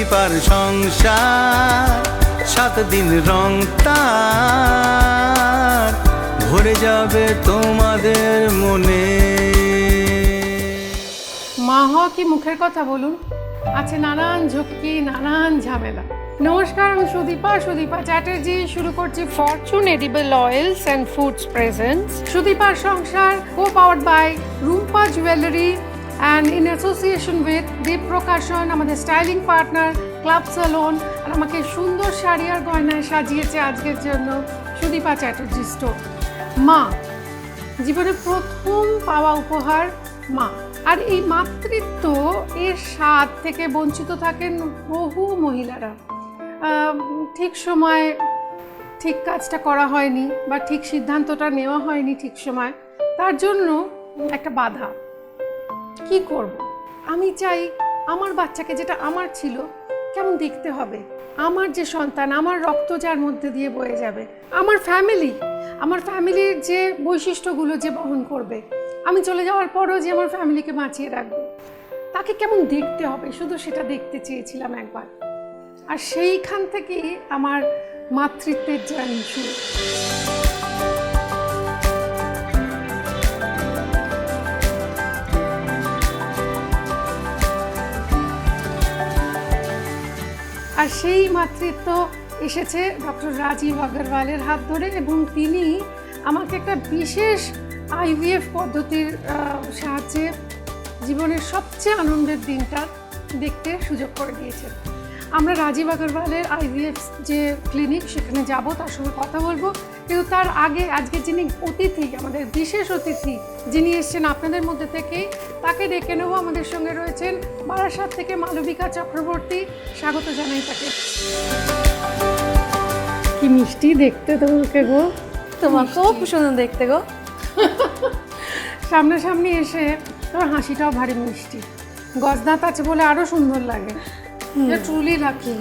সুদীপার সংসার 7 দিন রং তার ভরে যাবে তোমাদের মনে। মা হওয়া কি মুখের কথা বলুন, আছে নানান ঝক্কি, নানান ঝামেলা। নমস্কার, আমি সুদীপা চ্যাটার্জি। শুরু করছি Fortune edible oils and foods presents সুদীপার সংসার, co powered by Rumpa jewellery and in association with Deep Prakashan, আমাদের স্টাইলিং পার্টনার ক্লাব সেলুন। আর আমাকে সুন্দর শাড়ি আর গয়নায় সাজিয়েছে আজকের জন্য সুদীপা চ্যাটার্জি স্টোর। মা, জীবনে প্রথম পাওয়া উপহার মা। আর এই মাতৃত্ব এর স্বাদ থেকে বঞ্চিত থাকেন বহু মহিলারা। ঠিক সময় ঠিক কাজটা করা হয়নি বা ঠিক সিদ্ধান্তটা নেওয়া হয়নি ঠিক সময়, তার জন্য একটা বাধা। কি করব? আমি চাই আমার বাচ্চাকে, যেটা আমার ছিল, কেমন দেখতে হবে, আমার যে সন্তান, আমার রক্ত যার মধ্যে দিয়ে বয়ে যাবে, আমার ফ্যামিলির যে বৈশিষ্ট্যগুলো যে বহন করবে, আমি চলে যাওয়ার পরও যে আমার ফ্যামিলিকে বাঁচিয়ে রাখবে, তাকে কেমন দেখতে হবে, শুধু সেটা দেখতে চেয়েছিলাম একবার। আর সেইখান থেকেই আমার মাতৃত্বের জার্নি শুরু। আর সেই মাতৃত্ব এসেছে ডক্টর রাজীব আগরওয়ালের হাত ধরে, এবং তিনি আমাকে একটা বিশেষ IVF পদ্ধতির সাহায্যে জীবনের সবচেয়ে আনন্দের দিনটা দেখতে সুযোগ করে দিয়েছেন। আমরা রাজীব আগরওয়ালের IVF যে ক্লিনিক, সেখানে যাব, তার সঙ্গে কথা বলবো। কিন্তু তার আগে আজকে যিনি অতিথি, আমাদের বিশেষ অতিথি যিনি এসছেন আপনাদের মধ্যে থেকেই, তাকে ডেকে নেব। আমাদের সঙ্গে রয়েছেন বারাসাত থেকে মালবিকা চক্রবর্তী। স্বাগত জানাই তাকে। কি মিষ্টি দেখতে তোমাকে গো। তোমাকেও খুব সুন্দর দেখতে গো। সামনাসামনি এসে তোমার হাসিটাও ভারী মিষ্টি, গজদাঁত আছে বলে আরও সুন্দর লাগে। Truly lucky.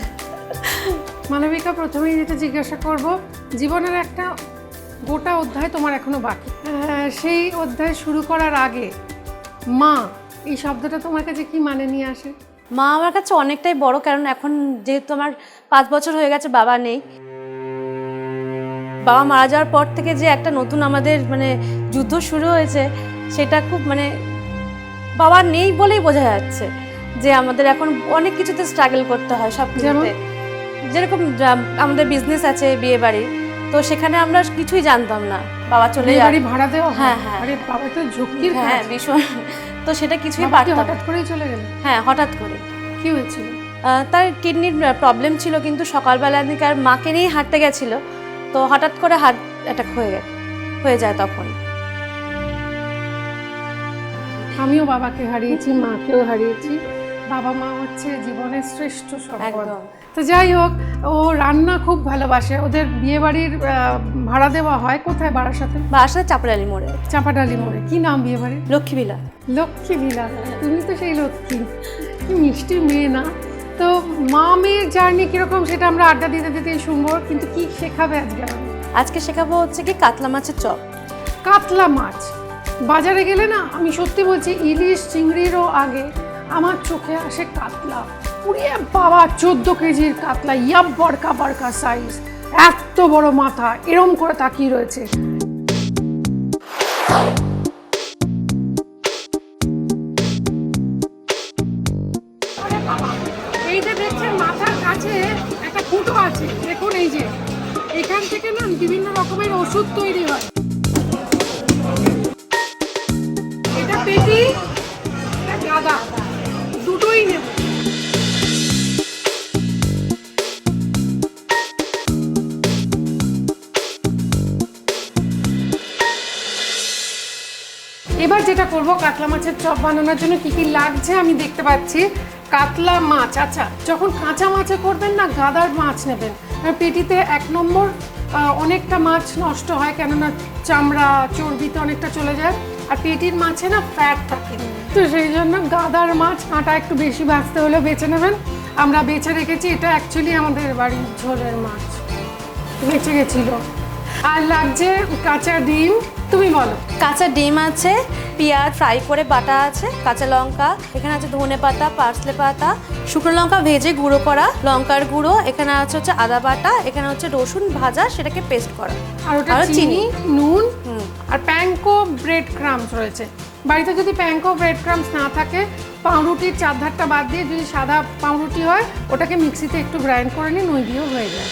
মালবিকা, প্রথমেই যেটা জিজ্ঞাসা করব, জীবনের একটা গোটা অধ্যায় তোমার এখনো বাকি, সেই অধ্যায় শুরু করার আগে মা এই শব্দটা তোমার কাছে কি মানে নিয়ে আসে? মা আমার কাছে অনেকটাই বড়, কারণ এখন যেহেতু আমার 5 বছর হয়ে গেছে বাবা নেই। বাবা মারা যাওয়ার পর থেকে যে একটা নতুন আমাদের যুদ্ধ শুরু হয়েছে, সেটা খুব বাবা নেই বলেই বোঝা যাচ্ছে যে আমাদের এখন অনেক কিছুতে স্ট্রাগল করতে হয়। সব কিছুতে, যেরকম আমাদের বিজনেস আছে, বিয়ে বাড়ি, তো সেখানে আমরা কিছুই জানতাম না। বাবা চলে বাড়ি ভাড়া দেওয়া। হ্যাঁ হ্যাঁ, আরে বাবা তো ঝুঁকির। হ্যাঁ ভীষণ। তো সেটা কিছুই পারতাম। হঠাৎ করেই চলে গেল? হ্যাঁ, হঠাৎ করে। কি হয়েছিল? তার কিডনির প্রবলেম ছিল, কিন্তু সকালবেলা দিকে আর মাকে নিয়েই হাঁটতে গেছিল, তো হঠাৎ করে হার্ট অ্যাটাক হয়ে যায়। তখন আমিও বাবাকে হারিয়েছি, মাকেও হারিয়েছি। বাবা মা হচ্ছে জীবনের শ্রেষ্ঠ সম্পদ। তো যাই হোক, ও রান্না খুব ভালোবাসে। ওদের বিয়ে বাড়ির ভাড়া দেওয়া হয় কোথায়? বারাসাতে চাপাডালি মোড়ে। চাপাডালি মোড়ে। কি নাম বিয়ে বাড়ি? লক্ষ্মীভিলা। লক্ষ্মীভিলা। তুমি তো সেই লক্ষ্মী, কি মিষ্টি মেয়ে না? তো মা মেয়ের জার্নি কিরকম সেটা আমরা আড্ডা দিতে দিতেই শুনবো। কিন্তু কি শেখাবে আজকে শেখাবো হচ্ছে কি কাতলা মাছের চপ। কাতলা মাছ বাজারে গেলে না, আমি সত্যি বলছি, ইলিশ চিংড়িরও আগে আমার চোখে আসে কাতলা। পুরিয়ে বাবা 14 কেজির কাতলা, ইয়াব বড়কা বড়কা সাইজ, এত বড় মাথা, এরম করে তাকিয়ে রয়েছে। এই যে দেখছেন মাথার কাছে একটা ফুটো আছে, দেখুন এই যে এখান থেকে না বিভিন্ন রকমের ওষুধ তৈরি হয়। এটা পেটি, এটা গাদা, দুটোই নেব। এবার যেটা করব, কাতলা মাছের চপ বানানোর জন্য কি কি লাগছে আমি দেখতে পাচ্ছি। কাতলা মাছ, আচ্ছা, যখন কাঁচা মাছে করবেন না, গাদার মাছ নেবেন। পেটিতে 1 নম্বর অনেকটা মাছ নষ্ট হয়, কেননা চামড়া চর্বিতে অনেকটা চলে যায়, আর পেটির মাছে না ফ্যাট থাকে। তো সেই জন্য গাদার মাছ কাঁটা একটু বেশি ভাজতে হলেও বেছে নেবেন। আমরা বেছে রেখেছি, এটা অ্যাকচুয়ালি আমাদের বাড়ির ঝোলের মাছ, বেঁচে গেছিল। আর লাগছে কাঁচা ডিম। তুমি বলো। কাঁচা ডিম আছে, পেঁয়াজ ফ্রাই করে বাটা আছে, কাঁচা লঙ্কা, এখানে আছে ধনে পাতা, পার্সলে পাতা, শুকনো লঙ্কা ভেজে গুঁড়ো করা, লঙ্কার গুঁড়ো, এখানে আছে হচ্ছে আদা বাটা, এখানে হচ্ছে রসুন ভাজা সেটাকে পেস্ট করা, আর ওটা চিনি, নুন, আর প্যানকো ব্রেড ক্রামস রয়েছে। বাড়িতে যদি প্যানকো ব্রেড ক্রামস না থাকে, পাউরুটির চারধারটা বাদ দিয়ে যদি সাদা পাউরুটি হয়, ওটাকে মিক্সিতে একটু গ্রাইন্ড করে নিয়ে নই দিয়েও হয়ে যায়।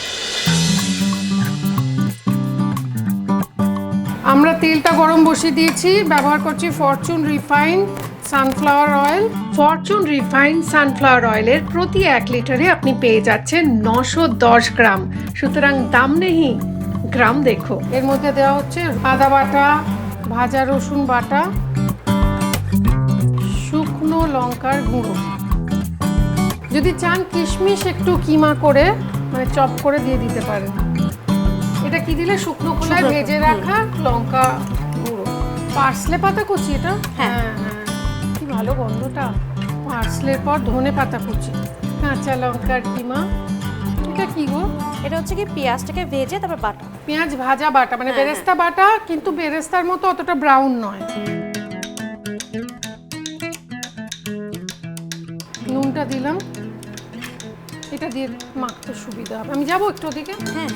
আমরা তেলটা গরম বসিয়ে দিয়েছি, ব্যবহার করছি Fortune refined sunflower oil. Fortune refined sunflower অয়েলের প্রতি 1 লিটারে আপনি পেয়ে যাচ্ছেন 910 গ্রাম, সুতরাং দাম নেই গ্রাম দেখো। এর মধ্যে দেওয়া হচ্ছে আদা বাটা, ভাজা রসুন বাটা, শুকনো লঙ্কার গুঁড়ো। যদি চান কিশমিশ একটু কিমা করে মানে চপ করে দিয়ে দিতে পারেন। এটা কি দিলে? শুকনো খোলায় ভেজে রাখা লঙ্কা গুঁড়ো, পার্সলে পাতা কুচি। এটা হ্যাঁ হ্যাঁ, কি ভালো গন্ধটা। পার্সলের পর ধনে পাতা কুচি, কাঁচা লঙ্কার কিমা। এটা কি গো? এটা হচ্ছে কি পেঁয়াজটাকে ভেজে তারপর বাটা, পেঁয়াজ ভাজা বাটা, মানে বেরেস্তা বাটা, কিন্তু বেরেস্তার মতো অতটা ব্রাউন নয়। নুনটা দিলাম, এটা দিয়ে মাখতে সুবিধা হবে। আমি যাবো একটু ওদিকে। হ্যাঁ,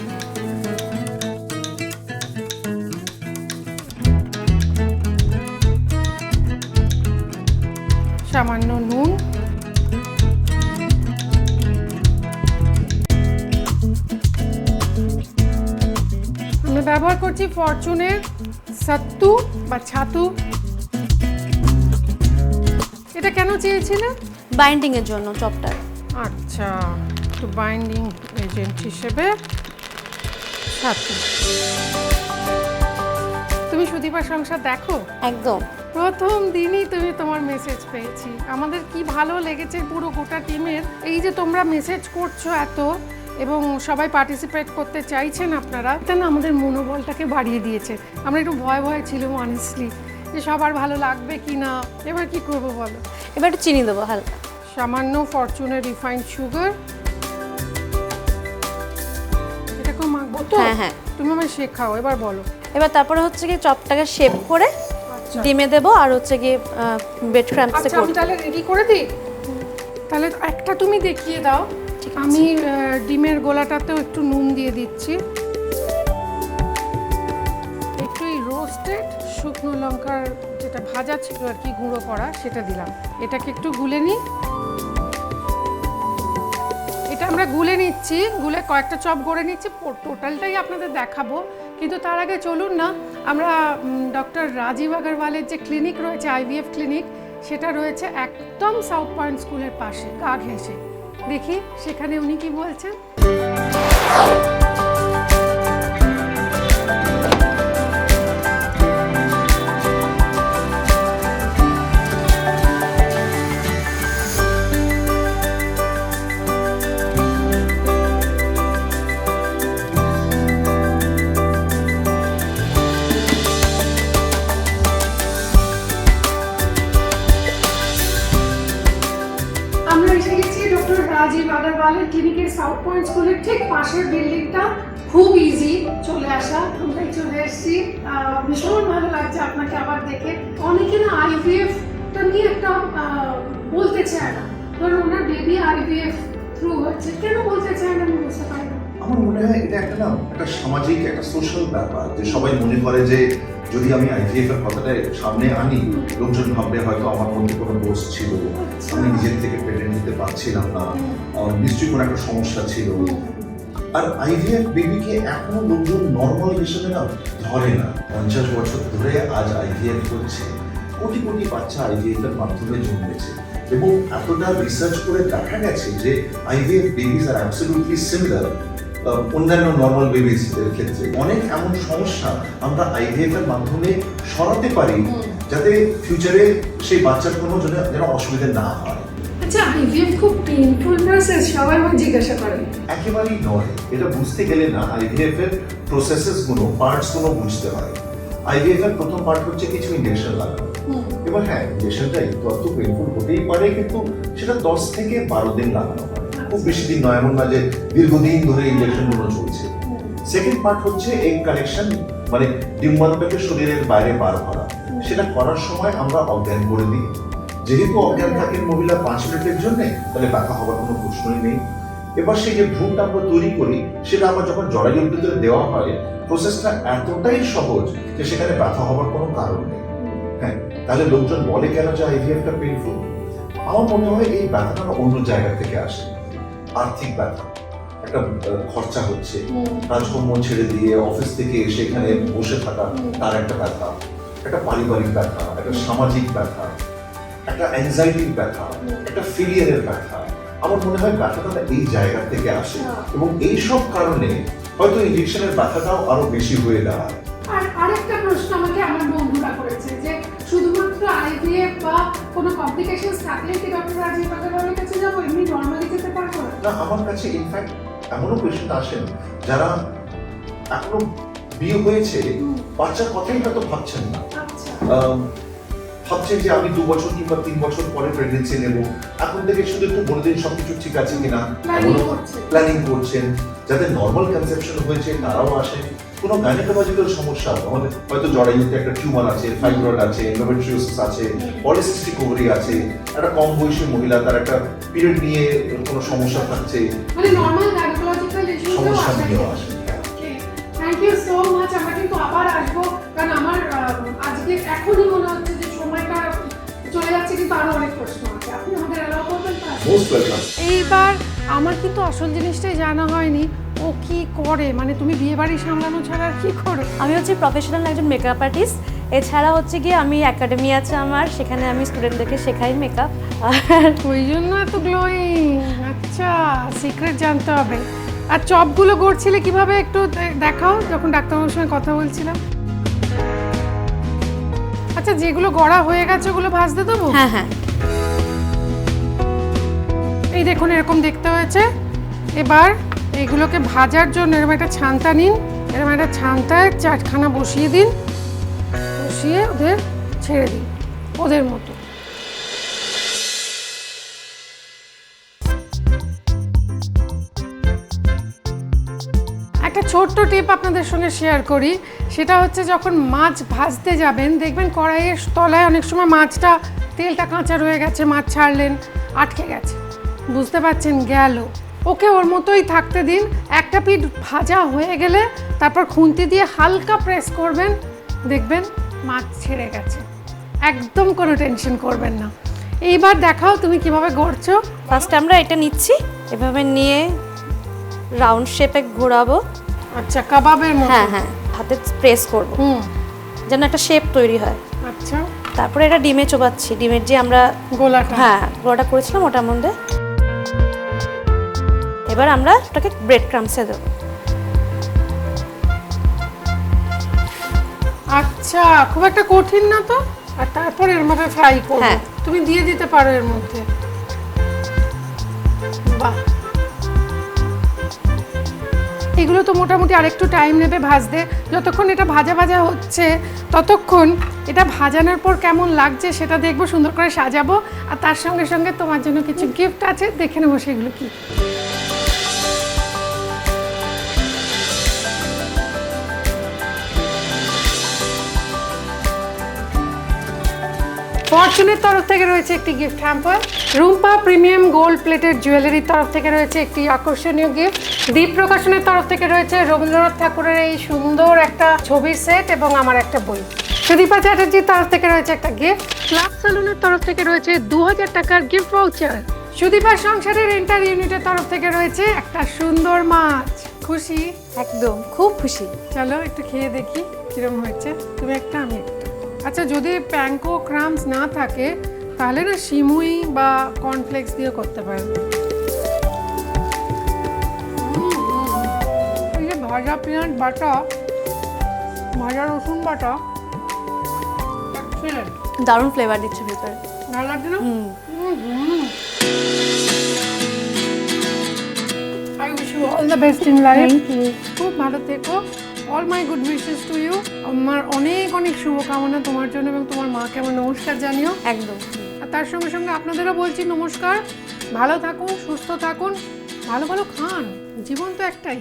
সামান্য নুন, আমি ব্যবহার করছি ফরচুনের সাত্তু বা ছাতু। এটা কেন চেয়েছিলে? বাইন্ডিং এর জন্য চপটা। আচ্ছা, একটু বাইন্ডিং এজেন্ট হিসেবে ছাতু। তুমি সুদীপার সংসার দেখো? একদম প্রথম দিনই তুমি তোমার মেসেজ পেয়েছি, আমাদের কি ভালো লেগেছে পুরো গোটা টিমের। এই যে তোমরা মেসেজ করছো এত এবং সবাই পার্টিসিপেট করতে চাইছেন আপনারা, এটা না আমাদের মনোবলটাকে বাড়িয়ে দিয়েছে। আমরা একটু ভয় ভয় ছিলাম অনেস্টলি, যে সবার ভালো লাগবে কি না। এবার কি করবো বলো? এবার একটু চিনি দেবো হালকা, সামান্য ফরচুনের রিফাইন্ড সুগার। এটাকেও মাখবো তো? হ্যাঁ হ্যাঁ, তুমি আমায় শেখাও, এবার বলো। এবার তারপরে হচ্ছে কি চপটাকে শেপ করে ডিমে দেবো, আর হচ্ছে কি ব্রেড ক্রাম্পসে আচ্ছা, আমি তাহলে রেডি করে দিই। তাহলে একটা তুমি দেখিয়ে দাও। আমি ডিমের গোলাটাতেও একটু নুন দিয়ে দিচ্ছি, একটু রোস্টেড শুকনো লঙ্কার যেটা ভাজা ছিল আর কি, গুঁড়ো করা, সেটা দিলাম। এটাকে একটু গুলে নিই। এটা আমরা গুলে নিচ্ছি, গুলে কয়েকটা চপ গড়ে নিচ্ছি, টোটালটাই আপনাদের দেখাবো। কিন্তু তার আগে চলুন না, আমরা ডক্টর রাজীব আগরওয়ালের যে ক্লিনিক রয়েছে, IVF ক্লিনিক, সেটা রয়েছে একদম সাউথ পয়েন্ট স্কুলের পাশে, গা ঘেঁষে। দেখি সেখানে উনি কি বলছেন। আমরা এসে গেছি ডক্টর রাজীব আগরওয়ালের ক্লিনিকের, সাউথ পয়েন্ট স্কুলের ঠিক পাশের বিল্ডিংটা। খুব ইজি চলে আসা, আমরাই চলে এসেছি। ভীষণ ভালো লাগছে আপনাকে আবার দেখে। অনেকে না IVF-টা নিয়ে একটা বলতে চায় না, ধরুন ওনার বেবি IVF থ্রু হচ্ছে, কেন বলতে চায় না আমি বুঝতে পারি না। আমার মনে হয় এটা একটা সামাজিক একটা সোশ্যাল ব্যাপার, যে সবাই মনে করে যে যদি আমি IVF এর কথাটা সামনে আনি, লোকজন ভাববে হয়তো আমার মধ্যে কোনো দোষ ছিল, আমি নিজের থেকে প্রেগনেন্ট নিতে পারছিলাম না, নিশ্চয়ই কোনো একটা সমস্যা ছিল। আর IVF বেবিকে এখনো লোকজন নর্মাল হিসেবে ধরে না। 50 বছর ধরে আজ IVF হচ্ছে, কোটি কোটি বাচ্চা IVF এর মাধ্যমে জন্মেছে, এবং এতটা রিসার্চ করে দেখা গেছে যে IVF বেবিজ আর অ্যাবসলিউটলি সিমিলার অন্যান্য নর্মাল বেবিজ এর ক্ষেত্রে। অনেক এমন সমস্যা আমরা IVF এর মাধ্যমে সরাতে পারি, যাতে ফিউচারে সেই বাচ্চার কোনো যেন অসুবিধা না হয়। আচ্ছা, IVF খুব পেইনফুল প্রসেস, সবাই আমাকে জিজ্ঞাসা করেন। একেবারেই নয়, এটা বুঝতে গেলে না IVF এর প্রসেসেস গুলো, পার্টস গুলো বুঝতে হয়। IVF এর প্রথম পার্ট হচ্ছে কিছু ইনজেকশন লাগানো। এবার হ্যাঁ, ইনজেকশনটা একটু পেইনফুল হতেই পারে, কিন্তু সেটা 10 থেকে 12 দিন লাগানো হয়, খুব বেশি দিন নয়। এমন না যে দীর্ঘদিন ধরে ইনজেকশন গুলো চলছে। সেকেন্ড পার্ট হচ্ছে এগ কালেকশন মানে ডিম্বাণুটাকে শরীরের বাইরে বার করা, সেটা করার সময় আমরা অজ্ঞান করে দিই। যেহেতু অজ্ঞান থাকেন মহিলা 5 মিনিটের জন্য, তাহলে ব্যথা হওয়ার কোনো প্রশ্নই নেই। এবার সেই যে ভ্রূণটা আমরা তৈরি করি, সেটা আমরা যখন জরায়ুর ভিতরে দেওয়া হয়, প্রসেসটা এতটাই সহজ যে সেখানে ব্যথা হওয়ার কোনো কারণ নেই। হ্যাঁ, তাহলে লোকজন বলে কেন যে আইভিএফটা পেইনফুল? আমার মনে হয় এই ব্যথাটা অন্য জায়গা থেকে আসে। আর্থিক ব্যথা, একটা খরচা হচ্ছে, কাজকর্ম ছেড়ে দিয়ে অফিস থেকে এসে এখানে বসে থাকা, তার একটা ব্যথা, একটা পারিবারিক ব্যথা, একটা সামাজিক ব্যথা, একটা অ্যাংজাইটির ব্যথা, একটা ফেলিয়ারের ব্যথা। আমার মনে হয় ব্যথাটা এই জায়গা থেকে আসে, এবং এই সব কারণে হয়তো ইনজেকশনের ব্যথাটাও আরো বেশি হয়ে দাঁড়ায়। আর আরেকটা প্রশ্ন আমাকে আমার বন্ধুরা করেছে যে শুধুমাত্র আইভিএফ বা কোনো কমপ্লিকেশনস থাকলে কি ডক্টর রাজীব আগরওয়ালের কাছে যাবো, এমনি নরমালি যেতে পারবো না? আমার কাছে ইনফ্যাক্ট এমনও পেশেন্ট আসেন যারা এখনো বিয়ে হয়েছে, বাচ্চার কথাই হয়তো ভাবছেন না, ভাবছেন যে আমি 2 বছর কিংবা 3 বছর পরে প্রেগনেন্সি নেব, এখন থেকে শুধু একটু বলে দিন সবকিছু ঠিক আছে কিনা, প্ল্যানিং করছেন। যাদের নর্মাল কনসেপশন হয়েছে তারাও আসেন। কোনো গাইনোকোলজিক্যাল সমস্যা, আমাদের হয়তো জরায়ুতে একটা টিউমার আছে, ফাইব্রয়েড আছে, এন্ডোমেট্রিওসিস আছে, পলিসিস্টিক ওভারি আছে, একটা কম বয়সী মহিলা, তার একটা পিরিয়ড নিয়ে কোনো সমস্যা থাকছে, মানে নরমাল গাইনোকোলজিক্যাল সমস্যা নিয়েও আসে। Thank you so much. আমরা কিন্তু আবার আসবো, কারণ আমার আজকে এখনই মনে হচ্ছে যে সময়টা চলে যাচ্ছে, কিন্তু আরো অনেক প্রশ্ন আছে। আপনি আমাদের অ্যালাউ করবেন? Most welcome. এইবার আমার কিন্তু আসল জিনিসটাই জানা হয়নি, ও কি করে, মানে তুমি বিয়ে বাড়ি সামলানো ছাড়া আর কি করে? আমি হচ্ছে প্রফেশনাল একজন মেকআপ আর্টিস্ট। এছাড়া হচ্ছে গিয়ে আমি একাডেমি আছে আমার, সেখানে আমি স্টুডেন্টদেরকে শেখাই মেকআপ। আর ওই জন্য এত গ্লোয়িং। আচ্ছা, সিক্রেট জানতে হবে। আর চপগুলো গড়ছিলে কিভাবে একটু দেখাও, যখন ডাক্তারবাবুর সঙ্গে কথা বলছিলাম। আচ্ছা, যেগুলো গড়া হয়ে গেছে ওগুলো ভাজতে দেবো? হ্যাঁ হ্যাঁ, এই দেখুন এরকম দেখতে হয়েছে। এবার এইগুলোকে ভাজার জন্য এরকম একটা ছান্তা নিন, এরকম একটা ছান্তায় 4খানা বসিয়ে দিন, বসিয়ে ওদের ছেড়ে দিন ওদের মতো। একটা ছোট্ট টিপ আপনাদের সঙ্গে শেয়ার করি, সেটা হচ্ছে যখন মাছ ভাজতে যাবেন, দেখবেন কড়াইয়ের তলায় অনেক সময় মাছটা তেলটা কাঁচা রয়ে গেছে, মাছ ছাড়লেন আটকে গেছে, বুঝতে পারছেন, গেল। ওকে ওর মতোই থাকতে দিন। একটা পিঠ ভাজা হয়ে গেলে তারপর খুন্তি দিয়ে হালকা প্রেস করবেন, দেখবেন মাছ ছেড়ে গেছে। একদম কোনো টেনশন করবেন না। এইবার দেখাও তুমি কিভাবে গড়ছো। ফার্স্ট আমরা এটা নিচ্ছি, এভাবে নিয়ে রাউন্ড শেপে ঘোরাবো। আচ্ছা, কাবাবের মতো? হ্যাঁ হ্যাঁ, হাতে প্রেস করবো যেন একটা শেপ তৈরি হয়। আচ্ছা, তারপরে এটা ডিমে চোবাচ্ছি, ডিমের যে আমরা গোলাটা, হ্যাঁ গোলাটা করেছিলাম ওটার মধ্যে। এবার আমরা ওটাকে ব্রেড ক্রাম্বসে দেবো। আচ্ছা, খুব একটা কঠিন না তো? আর তারপর এর মধ্যে ফ্রাই করব। হ্যাঁ, তুমি দিয়ে দিতে পারো এর মধ্যে। বাহ, এগুলো তো মোটামুটি আরেকটু টাইম নেবে ভাজতে। যতক্ষণ এটা ভাজা ভাজা হচ্ছে ততক্ষণ এটা ভাজানোর পর কেমন লাগছে সেটা দেখবো, সুন্দর করে সাজাবো। আর তার সঙ্গে সঙ্গে তোমার জন্য কিছু গিফট আছে, দেখে নেবো সেগুলো কি। ফরচুনের তরফ থেকে রয়েছে একটি gift hamper, Rumpa premium gold plated জুয়েলারির তরফ থেকে রয়েছে একটি আকর্ষণীয় গিফট, দীপ প্রকাশনের তরফ থেকে রয়েছে রবীন্দ্রনাথ ঠাকুরের এই সুন্দর একটা ছবির সেট এবং আমার একটা বই, সুদীপা চ্যাটার্জির তরফ থেকে রয়েছে একটা গিফট, ক্লাব সেলুনের তরফ থেকে রয়েছে 2000 টাকার গিফট ভাউচার, সুদীপার সংসারের এন্টার ইউনিটের তরফ থেকে রয়েছে একটা সুন্দর মাছ। খুশি? একদম খুব খুশি। চলো একটু খেয়ে দেখি কিরকম হয়েছে। তুমি একটা, আমি একটা। আচ্ছা, যদি প্যাঙ্কো ক্রামস না থাকে তাহলে না সিমুই বা কর্নফ্লেক্স দিয়ে করতে পারেন। এই যে ভাজা পেঁয়াজ বাটা, ভাজা রসুন বাটা, দারুণ ফ্লেভার দিচ্ছে ভিতরে। ভালো লাগছে না? I wish you all the best in life. খুব ভালো থেকো। All my good wishes to you. আমার অনেক অনেক শুভকামনা তোমার জন্য, এবং তোমার মাকে আমার নমস্কার জানিও। একদম। আর তার সঙ্গে সঙ্গে আপনাদেরও বলছি নমস্কার। ভালো থাকুন, সুস্থ থাকুন, ভালো ভালো খান, জীবন তো একটাই।